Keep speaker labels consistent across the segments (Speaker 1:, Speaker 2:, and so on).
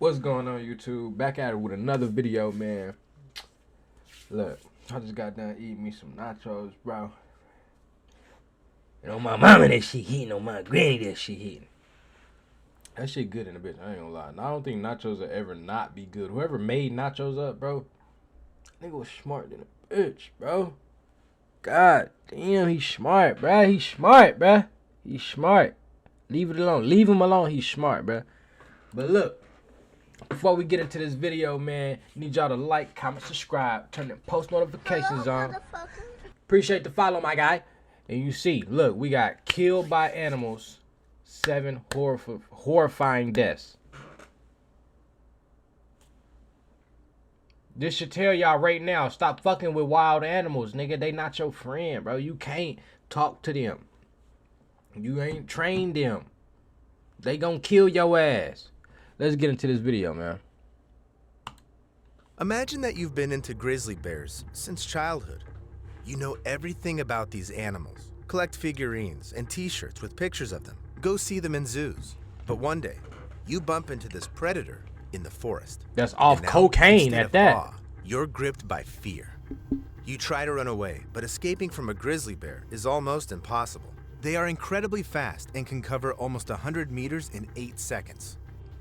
Speaker 1: What's going on, YouTube? Back at it with another video, man. Look, I just got done eating me some nachos, bro. And on my mama that shit hitting, on my granny that shit hitting. That shit good in a bitch, I ain't gonna lie. And I don't think nachos will ever not be good. Whoever made nachos up, bro, nigga was smart than a bitch, bro. God damn, he's smart, bro. He's smart, bro. He's smart. Leave it alone. Leave him alone. He's smart, bro. But look, before we get into this video, man, need y'all to like, comment, subscribe, turn the post notifications on. Appreciate the follow, my guy. And you see, look, we got killed by animals, 7 horrifying deaths. This should tell y'all right now, stop fucking with wild animals, nigga. They not your friend, bro. You can't talk to them. You ain't trained them. They gonna kill your ass. Let's get into this video, man.
Speaker 2: Imagine that you've been into grizzly bears since childhood. You know everything about these animals. Collect figurines and t-shirts with pictures of them. Go see them in zoos. But one day, you bump into this predator in the forest.
Speaker 1: That's off cocaine at that.
Speaker 2: Awe, you're gripped by fear. You try to run away, but escaping from a grizzly bear is almost impossible. They are incredibly fast and can cover almost 100 meters in 8 seconds.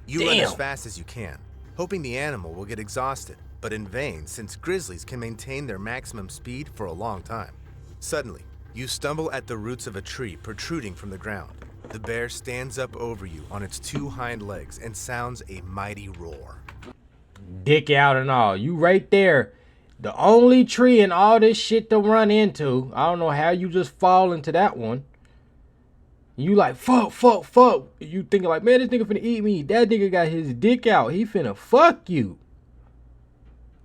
Speaker 2: You run as fast as you can, hoping the animal will get exhausted, but in vain since grizzlies can maintain their maximum speed for a long time. Suddenly, you stumble at the roots of a tree protruding from the ground. The bear stands up over you on its 2 hind legs and sounds a mighty roar.
Speaker 1: Dick out and all. You right there. The only tree in all this shit to run into. I don't know how you just fall into that one. You like, fuck. You thinking like, man, this nigga finna eat me. That nigga got his dick out. He finna fuck you.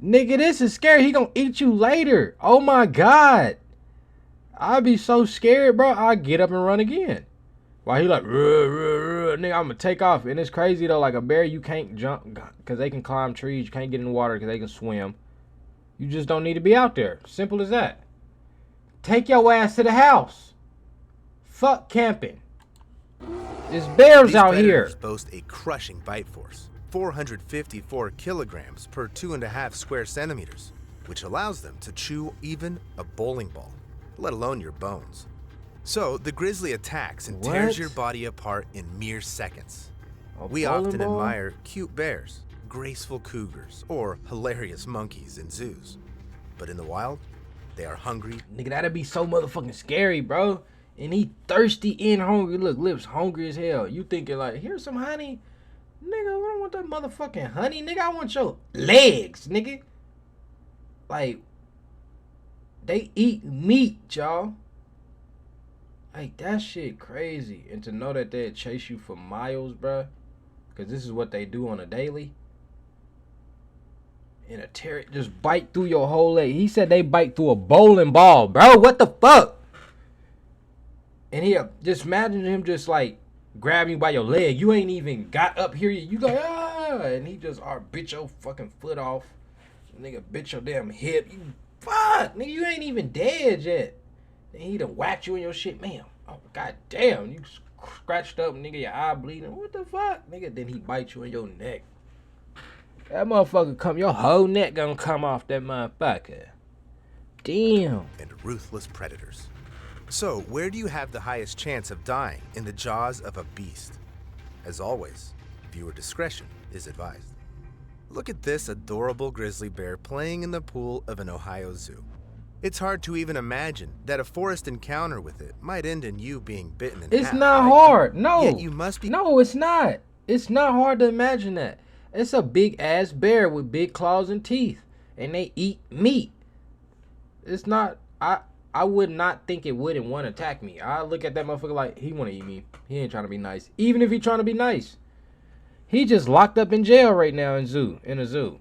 Speaker 1: Nigga, this is scary. He gonna eat you later. Oh my God. I'd be so scared, bro. I'd get up and run again. While he like, nigga, I'm gonna take off. And it's crazy though, like a bear, you can't jump because they can climb trees. You can't get in the water because they can swim. You just don't need to be out there. Simple as that. Take your ass to the house. Fuck camping. There's bears out here.
Speaker 2: These boast a crushing bite force, 454 kilograms per 2.5 square centimeters, which allows them to chew even a bowling ball, let alone your bones. So the grizzly attacks and tears your body apart in mere seconds. We often admire cute bears, graceful cougars, or hilarious monkeys in zoos. But in the wild, they are hungry.
Speaker 1: Nigga, that'd be so motherfucking scary, bro. And he thirsty and hungry. Look, lips hungry as hell. You thinking like, here's some honey? Nigga, I don't want that motherfucking honey. Nigga, I want your legs, nigga. Like, they eat meat, y'all. Like, that shit crazy. And to know that they'd chase you for miles, bro. Because this is what they do on a daily. And a terror just bite through your whole leg. He said they bite through a bowling ball, bro. What the fuck? And he just imagine him just like grabbing you by your leg. You ain't even got up here. You go, ah, and he just bit your fucking foot off. Nigga, bit your damn hip. You fuck, nigga, you ain't even dead yet. And he done whacked you in your shit, man. Oh god damn, you scratched up, nigga, your eye bleeding. What the fuck, nigga? Then he bite you in your neck. That motherfucker come, your whole neck gonna come off that motherfucker. Damn.
Speaker 2: And ruthless predators. So, where do you have the highest chance of dying in the jaws of a beast? As always, viewer discretion is advised. Look at this adorable grizzly bear playing in the pool of an Ohio zoo. It's hard to even imagine that a forest encounter with it might end in you being bitten in half.
Speaker 1: It's not hard. No.
Speaker 2: Yet you must be.
Speaker 1: No, it's not. It's not hard to imagine that. It's a big ass bear with big claws and teeth, and they eat meat. It's not. I would not think it wouldn't want to attack me. I look at that motherfucker like he want to eat me. He ain't trying to be nice. Even if he trying to be nice, he just locked up in jail right now in a zoo.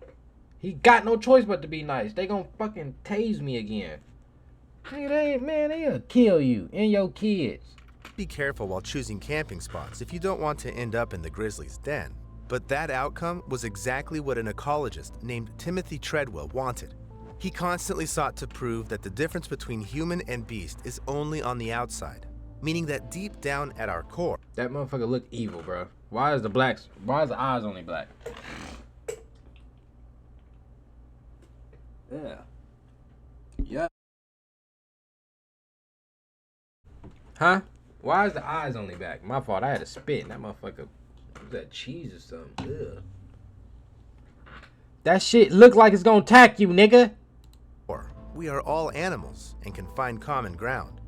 Speaker 1: He got no choice but to be nice. They gonna fucking tase me again. They'll kill you and your kids.
Speaker 2: Be careful while choosing camping spots if you don't want to end up in the grizzly's den. But that outcome was exactly what an ecologist named Timothy Treadwell wanted. He constantly sought to prove that the difference between human and beast is only on the outside, meaning that deep down at our core.
Speaker 1: That motherfucker look evil, bro. Why is the eyes only black? Yeah. Yeah. Huh? Why is the eyes only black? My fault. I had to spit. That motherfucker. Was that cheese or something? Ugh. That shit look like it's gonna attack you, nigga.
Speaker 2: We are all animals and can find common ground.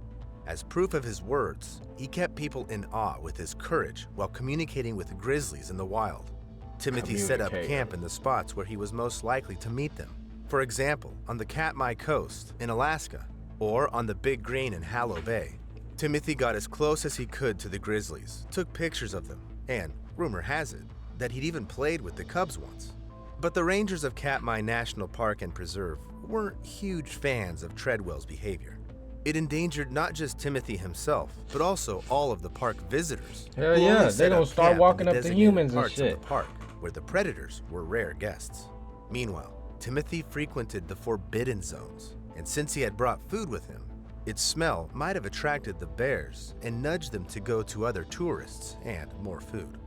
Speaker 2: As proof of his words, he kept people in awe with his courage while communicating with grizzlies in the wild. Timothy set up camp in the spots where he was most likely to meet them. For example, on the Katmai Coast in Alaska, or on the Big Green in Hallow Bay. Timothy got as close as he could to the grizzlies, took pictures of them, and, rumor has it, that he'd even played with the cubs once. But the rangers of Katmai National Park and Preserve weren't huge fans of Treadwell's behavior. It endangered not just Timothy himself, but also all of the park visitors.
Speaker 1: Hell yeah, they don't start walking up to humans and shit.
Speaker 2: Of the park, where the predators were rare guests. Meanwhile, Timothy frequented the forbidden zones, and since he had brought food with him, its smell might have attracted the bears and nudged them to go to other tourists and more food.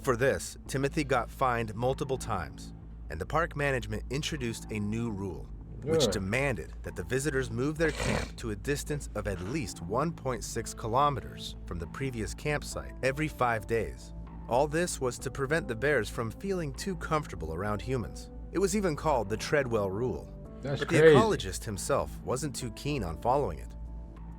Speaker 2: For this, Timothy got fined multiple times, and the park management introduced a new rule, which demanded that the visitors move their camp to a distance of at least 1.6 kilometers from the previous campsite every 5 days. All this was to prevent the bears from feeling too comfortable around humans. It was even called the Treadwell Rule.
Speaker 1: But
Speaker 2: the ecologist himself wasn't too keen on following it.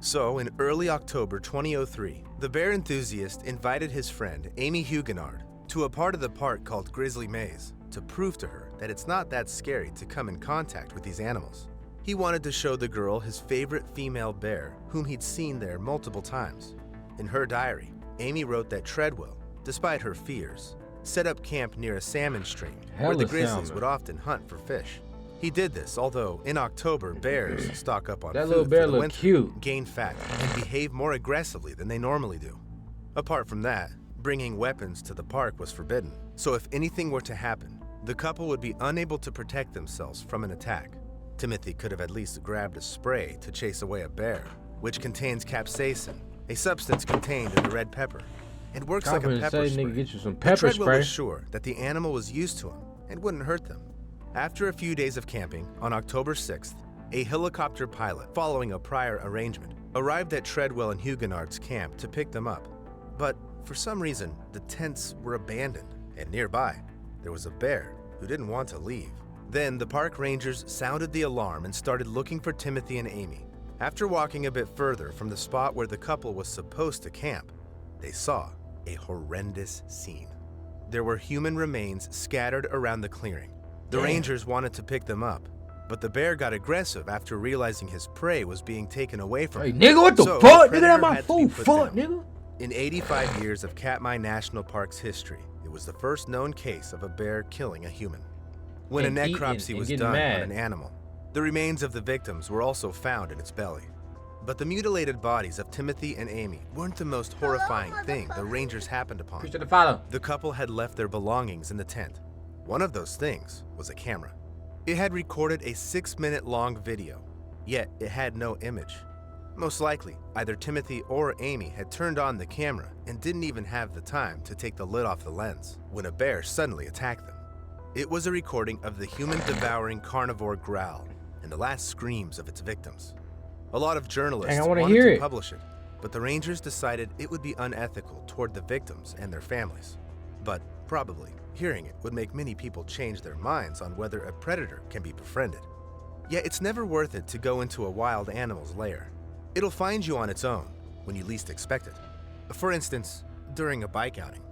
Speaker 2: So, in early October 2003, the bear enthusiast invited his friend, Amy Huguenard, to a part of the park called Grizzly Maze to prove to her that it's not that scary to come in contact with these animals. He wanted to show the girl his favorite female bear, whom he'd seen there multiple times. In her diary, Amy wrote that Treadwell, despite her fears, set up camp near a salmon stream where the grizzlies would often hunt for fish. He did this, although in October, bears stock up on
Speaker 1: that
Speaker 2: food
Speaker 1: little bear
Speaker 2: for the
Speaker 1: look
Speaker 2: winter,
Speaker 1: cute,
Speaker 2: gain fat, and behave more aggressively than they normally do. Apart from that, bringing weapons to the park was forbidden. So if anything were to happen, the couple would be unable to protect themselves from an attack. Timothy could have at least grabbed a spray to chase away a bear, which contains capsaicin, a substance contained in the red pepper, and works like a pepper spray.
Speaker 1: Get you some pepper
Speaker 2: Treadwell was sure that the animal was used to him and wouldn't hurt them. After a few days of camping, on October 6th, a helicopter pilot, following a prior arrangement, arrived at Treadwell and Huguenard's camp to pick them up. But for some reason, the tents were abandoned, and nearby, there was a bear who didn't want to leave. Then the park rangers sounded the alarm and started looking for Timothy and Amy. After walking a bit further from the spot where the couple was supposed to camp, they saw a horrendous scene. There were human remains scattered around the clearing. The rangers wanted to pick them up, but the bear got aggressive after realizing his prey was being taken away from him.
Speaker 1: Hey, nigga, what the fuck? Nigga, that my food, fuck, nigga.
Speaker 2: In 85 years of Katmai National Park's history, it was the first known case of a bear killing a human. When a necropsy was done on an animal, the remains of the victims were also found in its belly. But the mutilated bodies of Timothy and Amy weren't the most horrifying thing the rangers happened upon. The couple had left their belongings in the tent. One of those things was a camera. It had recorded a 6-minute-long video, yet it had no image. Most likely, either Timothy or Amy had turned on the camera and didn't even have the time to take the lid off the lens when a bear suddenly attacked them. It was a recording of the human-devouring carnivore growl and the last screams of its victims. A lot of journalists wanted to publish it, but the rangers decided it would be unethical toward the victims and their families. But probably, hearing it would make many people change their minds on whether a predator can be befriended. Yet it's never worth it to go into a wild animal's lair. It'll find you on its own when you least expect it. For instance, during a bike outing.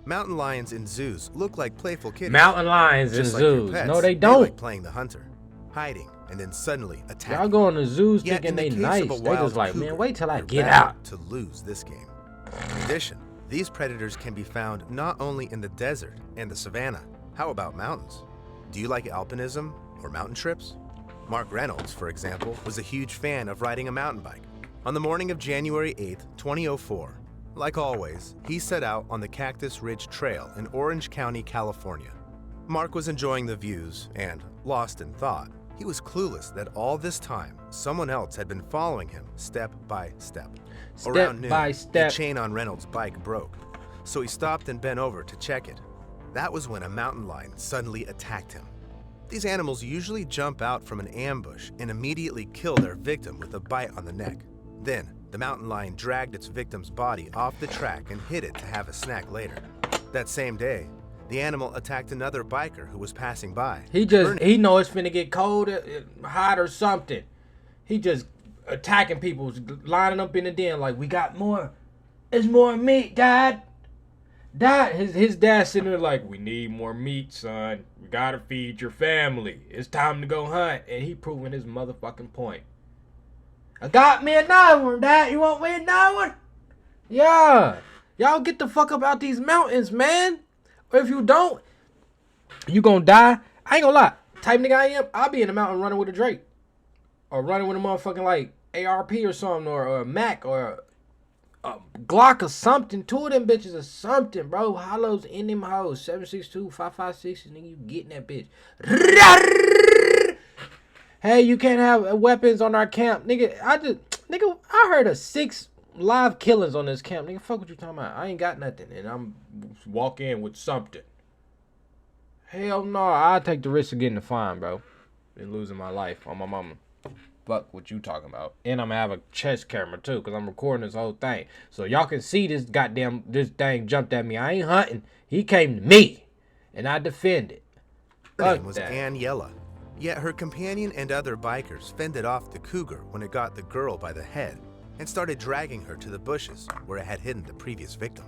Speaker 2: Mountain lions in zoos look like playful kittens.
Speaker 1: Mountain lions in zoos. No, they don't.
Speaker 2: They like playing the hunter, hiding, and then suddenly attacking.
Speaker 1: Y'all going to zoos thinking they nice. They just like, man, wait till I get out.
Speaker 2: To lose this game. In addition, these predators can be found not only in the desert and the savannah. How about mountains? Do you like alpinism or mountain trips? Mark Reynolds, for example, was a huge fan of riding a mountain bike. On the morning of January 8th, 2004, like always, he set out on the Cactus Ridge Trail in Orange County, California. Mark was enjoying the views and, lost in thought, he was clueless that all this time, someone else had been following him step by step. Around noon, the chain on Reynolds' bike broke. so he stopped and bent over to check it. That was when a mountain lion suddenly attacked him. These animals usually jump out from an ambush and immediately kill their victim with a bite on the neck. Then, the mountain lion dragged its victim's body off the track and hid it to have a snack later. That same day, the animal attacked another biker who was passing by.
Speaker 1: He know it's finna get cold, hot or something. He just attacking people, lining up in the den like, we got more. It's more meat, Dad. His dad sitting there like, we need more meat, son. We gotta feed your family. It's time to go hunt. And he proving his motherfucking point. I got me another one, Dad. You want me another one? Yeah. Y'all get the fuck up out these mountains, man. Or if you don't, you gonna die. I ain't gonna lie. Type nigga I am, I'll be in the mountain running with a Drake. Or running with a motherfucking like ARP or something. Or a Mac or a Glock or something. Two of them bitches or something, bro. Hollows in them hoes. 7.62, 5.56, nigga, you getting that bitch. Hey, you can't have weapons on our camp. Nigga, I heard of 6 live killings on this camp. Nigga, fuck what you talking about. I ain't got nothing. And I'm walk in with something. Hell no, I'll take the risk of getting a fine, bro. And losing my life on my mama. Fuck what you talking about. And I'm gonna have a chest camera too, because I'm recording this whole thing. So y'all can see this thing jumped at me. I ain't hunting. He came to me. And I defended.
Speaker 2: Her name was Aniela. Yet her companion and other bikers fended off the cougar when it got the girl by the head and started dragging her to the bushes where it had hidden the previous victim.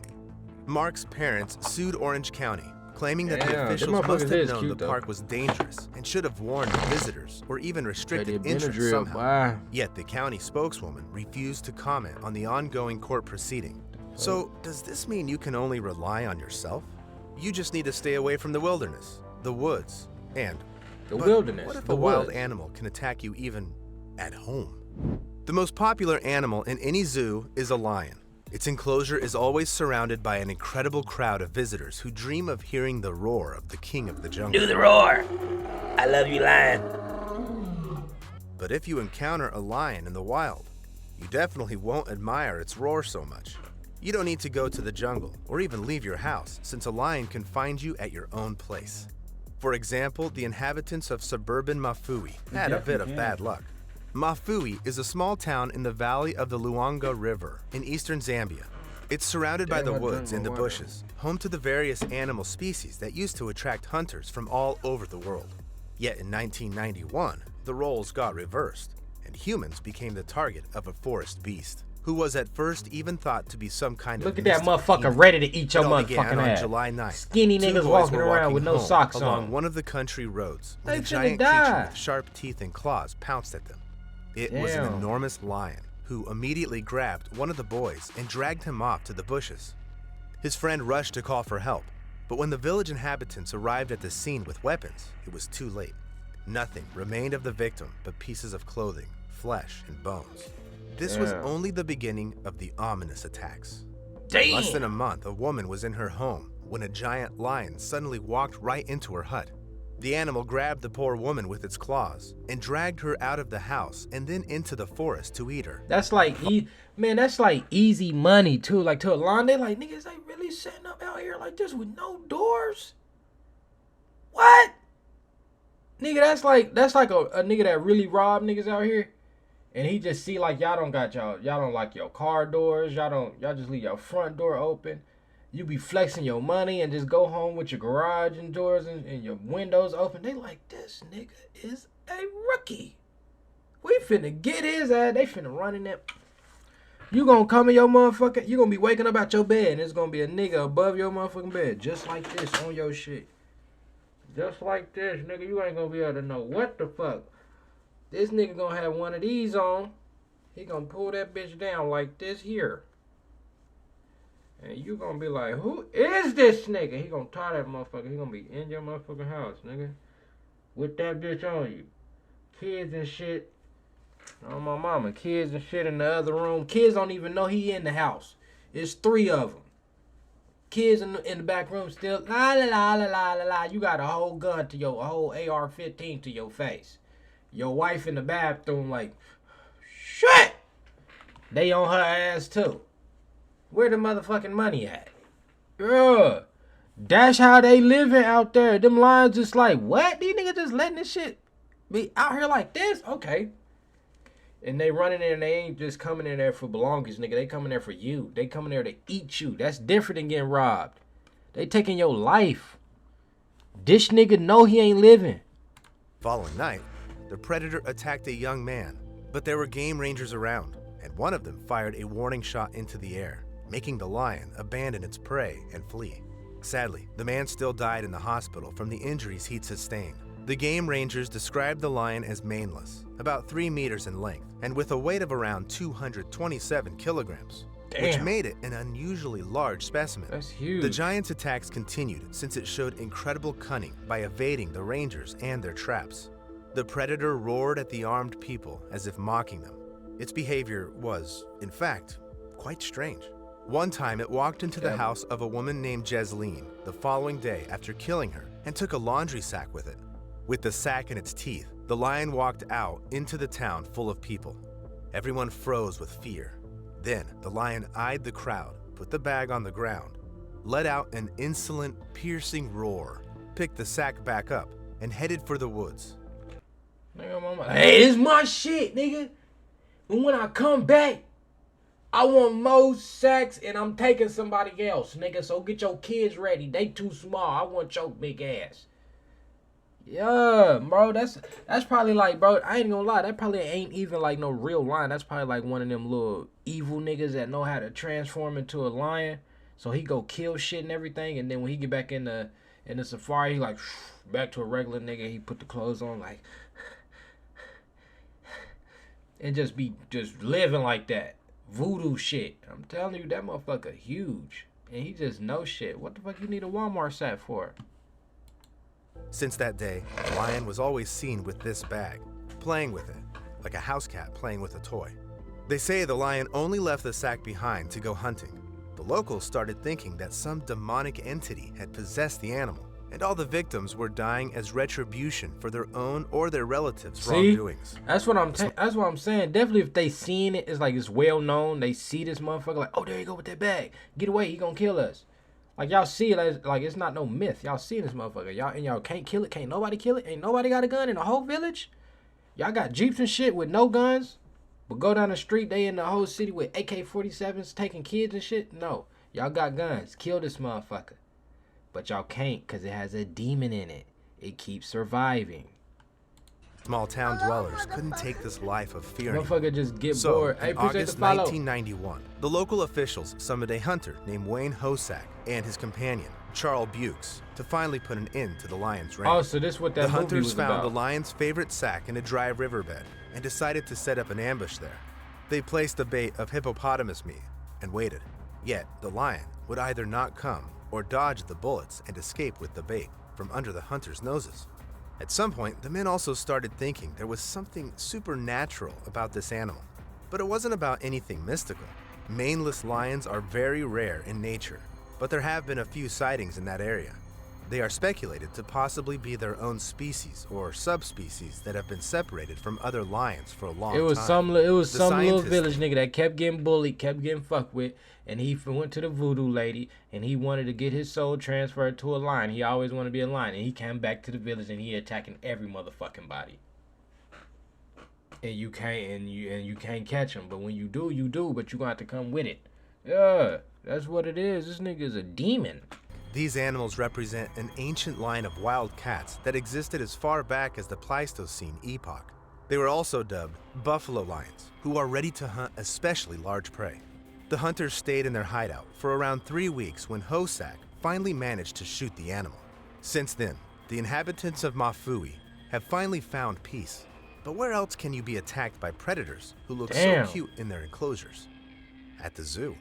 Speaker 2: Mark's parents sued Orange County, claiming that the officials must have known the park was dangerous and should have warned visitors or even restricted entrance somehow. Yet the county spokeswoman refused to comment on the ongoing court proceeding. So does this mean you can only rely on yourself? You just need to stay away from the wilderness, the woods, and
Speaker 1: the wilderness.
Speaker 2: What if a wild animal can attack you even at home? The most popular animal in any zoo is a lion. Its enclosure is always surrounded by an incredible crowd of visitors who dream of hearing the roar of the king of the jungle.
Speaker 1: Do the roar! I love you, lion.
Speaker 2: But if you encounter a lion in the wild, you definitely won't admire its roar so much. You don't need to go to the jungle or even leave your house, since a lion can find you at your own place. For example, the inhabitants of suburban Mafui had a bit of bad luck. Mafui is a small town in the valley of the Luanga River in eastern Zambia. It's surrounded by the woods and the bushes, home to the various animal species that used to attract hunters from all over the world. Yet in 1991, the roles got reversed, and humans became the target of a forest beast, who was at first even thought to be some kind of
Speaker 1: Look at that motherfucker ready to eat your motherfucking ass.
Speaker 2: On July 9th,
Speaker 1: skinny niggas walking around with no socks
Speaker 2: along
Speaker 1: on.
Speaker 2: one of the country roads.
Speaker 1: They
Speaker 2: A
Speaker 1: finna
Speaker 2: giant
Speaker 1: die.
Speaker 2: creature with sharp teeth and claws pounced at them. It was an enormous lion, who immediately grabbed one of the boys and dragged him off to the bushes. His friend rushed to call for help, but when the village inhabitants arrived at the scene with weapons, it was too late. Nothing remained of the victim but pieces of clothing, flesh, and bones. This was only the beginning of the ominous attacks.
Speaker 1: Damn.
Speaker 2: Less than a month, a woman was in her home when a giant lion suddenly walked right into her hut. The animal grabbed the poor woman with its claws and dragged her out of the house and then into the forest to eat her.
Speaker 1: That's like, man, that's like easy money too. Like to a lion, they like, niggas, they really setting up out here like this with no doors? What? Nigga, that's like a nigga that really robbed niggas out here. And he just see like y'all don't like your car doors, y'all just leave your front door open. You be flexing your money and just go home with your garage and doors and your windows open. They like, this nigga is a rookie. We finna get his ass. They finna run in that. You gonna come in your motherfucker, you gonna be waking up out your bed and it's gonna be a nigga above your motherfucking bed. Just like this on your shit. Just like this, nigga. You ain't gonna be able to know what the fuck. This nigga gonna have one of these on. He gonna pull that bitch down like this here. And you gonna be like, who is this nigga? He gonna tie that motherfucker. He gonna be in your motherfucking house, nigga. With that bitch on you. Kids and shit. Oh, my mama. Kids and shit in the other room. Kids don't even know he in the house. It's 3 of them. Kids in the back room still, la la la la la la la. You got a whole gun to your, a whole AR-15 to your face. Your wife in the bathroom like, shit! They on her ass too. Where the motherfucking money at? Yeah. That's how they living out there. Them lions just like, what? These niggas just letting this shit be out here like this? Okay. And they running in and they ain't just coming in there for belongings, nigga. They coming there for you. They coming there to eat you. That's different than getting robbed. They taking your life. This nigga know he ain't living.
Speaker 2: Following night, the predator attacked a young man, but there were game rangers around, and one of them fired a warning shot into the air, making the lion abandon its prey and flee. Sadly, the man still died in the hospital from the injuries he'd sustained. The game rangers described the lion as maneless, about 3 meters in length, and with a weight of around 227 kilograms, which made it an unusually large specimen.
Speaker 1: That's huge.
Speaker 2: The giant's attacks continued since it showed incredible cunning by evading the rangers and their traps. The predator roared at the armed people as if mocking them. Its behavior was, in fact, quite strange. One time it walked into the house of a woman named Jesleen the following day after killing her and took a laundry sack with it. With the sack in its teeth, the lion walked out into the town full of people. Everyone froze with fear. Then the lion eyed the crowd, put the bag on the ground, let out an insolent, piercing roar, picked the sack back up, and headed for the woods.
Speaker 1: Nigga, mama, hey, this my shit, nigga. And when I come back, I want more sacks and I'm taking somebody else, nigga. So get your kids ready. They too small. I want your big ass. Yeah, bro. That's probably like, bro, I ain't gonna lie. That probably ain't even like no real lion. That's probably like one of them little evil niggas that know how to transform into a lion. So he go kill shit and everything. And then when he get back in the safari, he like back to a regular nigga. He put the clothes on like and just be living like that. Voodoo shit. I'm telling you, that motherfucker huge. And he just knows shit. What the fuck you need a Walmart sack for?
Speaker 2: Since that day, the lion was always seen with this bag, playing with it, like a house cat playing with a toy. They say the lion only left the sack behind to go hunting. The locals started thinking that some demonic entity had possessed the animal, and all the victims were dying as retribution for their own or their relatives' wrongdoings.
Speaker 1: That's what I'm saying. Definitely, if they seen it, it's like it's well known. They see this motherfucker like, oh, there you go with that bag. Get away, he gonna kill us. Like y'all see it like it's not no myth. Y'all see this motherfucker. Y'all can't kill it. Can't nobody kill it. Ain't nobody got a gun in the whole village. Y'all got jeeps and shit with no guns. But go down the street, they in the whole city with AK-47s taking kids and shit. No, y'all got guns. Kill this motherfucker. But y'all can't because it has a demon in it. It keeps surviving.
Speaker 2: Small town dwellers couldn't take this life of fear anymore.
Speaker 1: Motherfucker just get bored.
Speaker 2: In August 1991, the local officials summoned a hunter named Wayne Hosack and his companion, Charles Bukes, to finally put an end to the lion's reign.
Speaker 1: Oh, so this what that movie was about.
Speaker 2: The hunters found the lion's favorite sack in a dry riverbed and decided to set up an ambush there. They placed a bait of hippopotamus meat and waited. Yet, the lion would either not come or dodge the bullets and escape with the bait from under the hunters' noses. At some point, the men also started thinking there was something supernatural about this animal. But it wasn't about anything mystical. Maneless lions are very rare in nature, but there have been a few sightings in that area. They are speculated to possibly be their own species or subspecies that have been separated from other lions for a long time. It was some
Speaker 1: little village nigga that kept getting bullied, kept getting fucked with, and he went to the voodoo lady and he wanted to get his soul transferred to a lion. He always wanted to be a lion, and he came back to the village and he attacking every motherfucking body. And you can't catch him, but when you do, but you gonna have to come with it. Yeah, that's what it is. This nigga is a demon.
Speaker 2: These animals represent an ancient line of wild cats that existed as far back as the Pleistocene epoch. They were also dubbed buffalo lions, who are ready to hunt especially large prey. The hunters stayed in their hideout for around 3 weeks when Hosack finally managed to shoot the animal. Since then, the inhabitants of Mafui have finally found peace. But where else can you be attacked by predators who look so cute in their enclosures? At the zoo.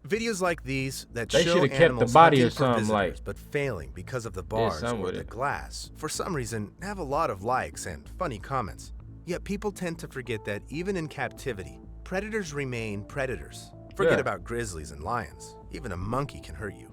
Speaker 2: Videos like these that show animals hunting for visitors but failing because of the bars or the glass, for some reason, have a lot of likes and funny comments. Yet people tend to forget that even in captivity, predators remain predators. Forget about grizzlies and lions. Even a monkey can hurt you.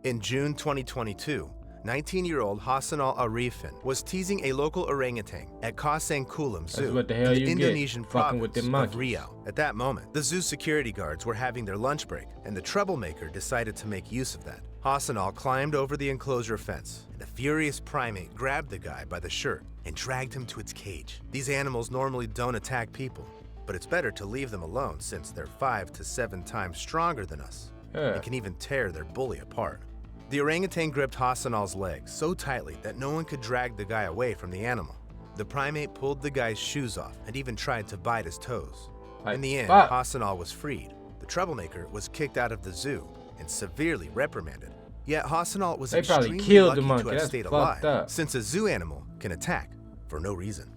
Speaker 2: In June 2022, 19-year-old Hassan Al-Arifin was teasing a local orangutan at Kasangkulam Zoo in the Indonesian province of Riau. At that moment, the zoo security guards were having their lunch break, and the troublemaker decided to make use of that. Hassanal climbed over the enclosure fence, and a furious primate grabbed the guy by the shirt and dragged him to its cage. These animals normally don't attack people, but it's better to leave them alone since they're 5 to 7 times stronger than us and can even tear their bully apart. The orangutan gripped Hassanal's legs so tightly that no one could drag the guy away from the animal. The primate pulled the guy's shoes off and even tried to bite his toes. In the end, Hassanal was freed. The troublemaker was kicked out of the zoo and severely reprimanded. Yet Hassanal was extremely lucky to have stayed alive, since a zoo animal can attack for no reason.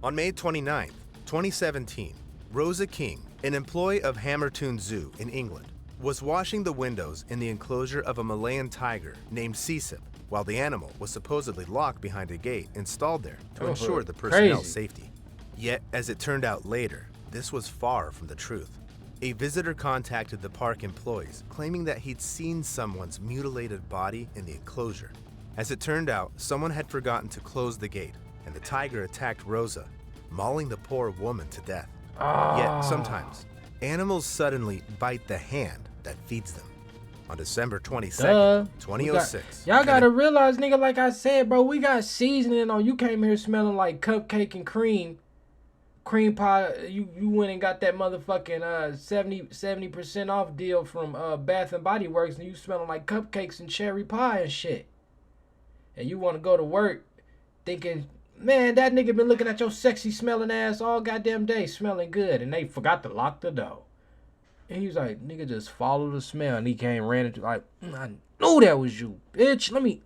Speaker 2: On May 29, 2017, Rosa King, an employee of Hammertoon Zoo in England, was washing the windows in the enclosure of a Malayan tiger named Sisip, while the animal was supposedly locked behind a gate installed there to ensure the personnel's safety. Yet, as it turned out later, this was far from the truth. A visitor contacted the park employees, claiming that he'd seen someone's mutilated body in the enclosure. As it turned out, someone had forgotten to close the gate, and the tiger attacked Rosa, mauling the poor woman to death. Yet, sometimes, animals suddenly bite the hand that feeds them. On December 22nd, 2006.
Speaker 1: Y'all gotta realize, nigga, like I said, bro, we got seasoning on. You came here smelling like cupcake and cream pie. You went and got that motherfucking 70% off deal from Bath and Body Works, and you smelling like cupcakes and cherry pie and shit. And you want to go to work thinking, man, that nigga been looking at your sexy smelling ass all goddamn day, smelling good, and they forgot to lock the door. And he was like, nigga, just follow the smell. And he ran into like, I knew that was you, bitch. Let me,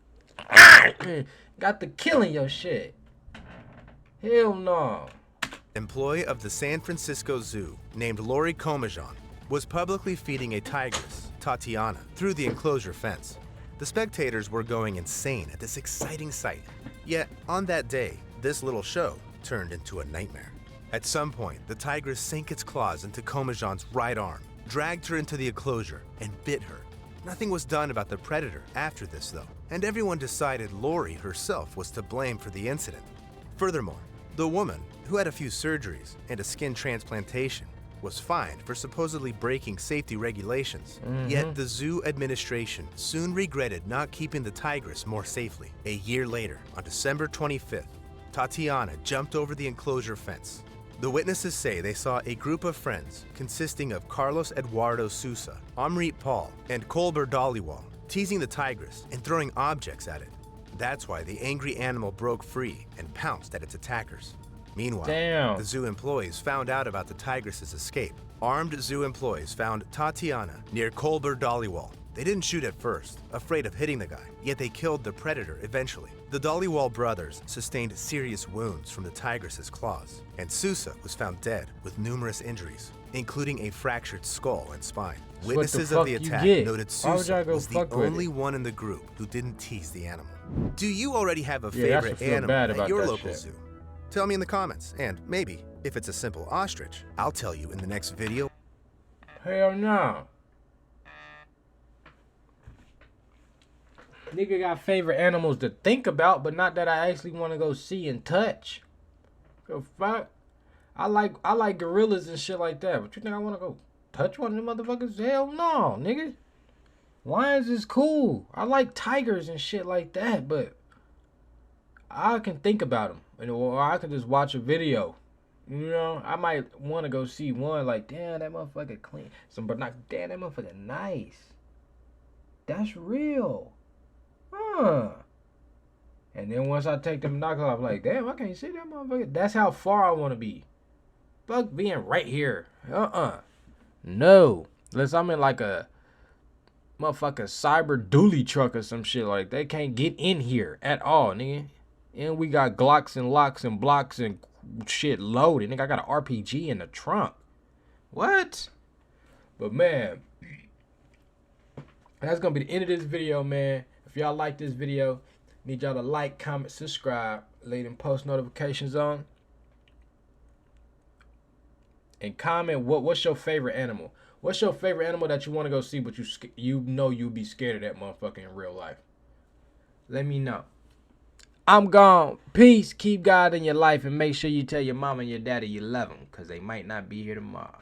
Speaker 1: got the killing your shit. Hell no.
Speaker 2: Employee of the San Francisco Zoo named Lori Comajon was publicly feeding a tigress, Tatiana, through the enclosure fence. The spectators were going insane at this exciting sight. Yet, on that day, this little show turned into a nightmare. At some point, the tigress sank its claws into Comajon's right arm, dragged her into the enclosure, and bit her. Nothing was done about the predator after this, though, and everyone decided Lori herself was to blame for the incident. Furthermore, the woman, who had a few surgeries and a skin transplantation, was fined for supposedly breaking safety regulations. Yet the zoo administration soon regretted not keeping the tigress more safely. A year later, on December 25th, Tatiana jumped over the enclosure fence. The witnesses say they saw a group of friends consisting of Carlos Eduardo Sousa, Amrit Paul, and Kolber Dhaliwal teasing the tigress and throwing objects at it. That's why the angry animal broke free and pounced at its attackers. Meanwhile, the zoo employees found out about the tigress's escape. Armed zoo employees found Tatiana near Kolber Dhaliwal. They didn't shoot at first, afraid of hitting the guy, yet they killed the predator eventually. The Dhaliwal brothers sustained serious wounds from the tigress's claws, and Sousa was found dead with numerous injuries, including a fractured skull and spine. Witnesses of the attack noted Sousa was the only one in the group who didn't tease the animal. Do you already have a favorite animal at your local zoo? Tell me in the comments, and maybe, if it's a simple ostrich, I'll tell you in the next video.
Speaker 1: Hell no. Nigga got favorite animals to think about, but not that I actually want to go see and touch. The fuck? I like gorillas and shit like that, but you think I want to go touch one of them motherfuckers? Hell no, nigga. Lions is cool. I like tigers and shit like that, but I can think about them, or I can just watch a video. You know, I might want to go see one. Like, damn, that motherfucker clean. But not, damn, that motherfucker nice. That's real, huh? And then once I take them knockers off, like, damn, I can't see that motherfucker. That's how far I want to be. Fuck being right here. No, unless I'm in like a motherfucking cyber dually truck or some shit. Like, they can't get in here at all, nigga. And we got Glocks and locks and blocks and shit loaded. Nigga, I got an RPG in the trunk. What? But, man, that's going to be the end of this video, man. If y'all like this video, need y'all to like, comment, subscribe, leave them post notifications on. And comment what's your favorite animal. What's your favorite animal that you want to go see, but you know you'll be scared of that motherfucker in real life? Let me know. I'm gone. Peace. Keep God in your life, and make sure you tell your mama and your daddy you love them, because they might not be here tomorrow.